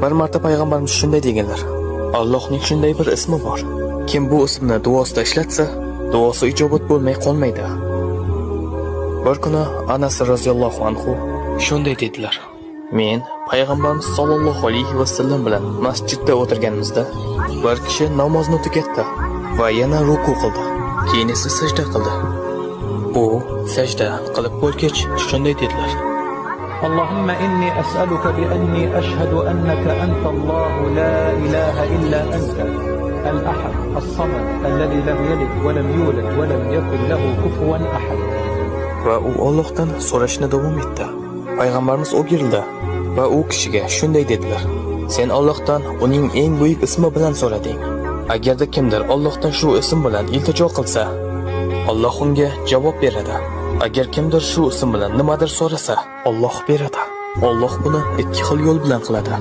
Bir marta payg'ambarimiz shunday deganlar: Allohning shunday bir ismi bor. Kim bu ismni duosida ishlatsa, duosi ijobat bo'lmay qolmaydi. Bir kuni Anas roziyallohu anhu shunday dedilar: Men payg'ambarimiz sollallohu alayhi vasallam bilan masjidda o'tirganimizda bir kishi namozni tugatdi va yana ruku qildi. Keyin esa sajda qildi. U sajda qilib bo'lgach shunday dedilar: اللهم إني أسألك بأني أشهد أنك أنت الله لا إله إلا أنت الأحد الصمد الذي لم يلد ولم يولد ولم يكن له كفوا أحد. Va u Allohdan so'rashni davom etdi. Payg'ambarimiz o'girildi va u kishiga shunday dedilar: Sen Allohdan uning eng buyuk ismi bilan so'rading. Agarda kimdir Allohdan shu ism bilan iltijo qilsa, Alloh unga javob beradi. Agar kimdir shu ism bilan nimadir so'rasa, Alloh beradi. Alloh buni ikki xil yo'l bilan qiladi.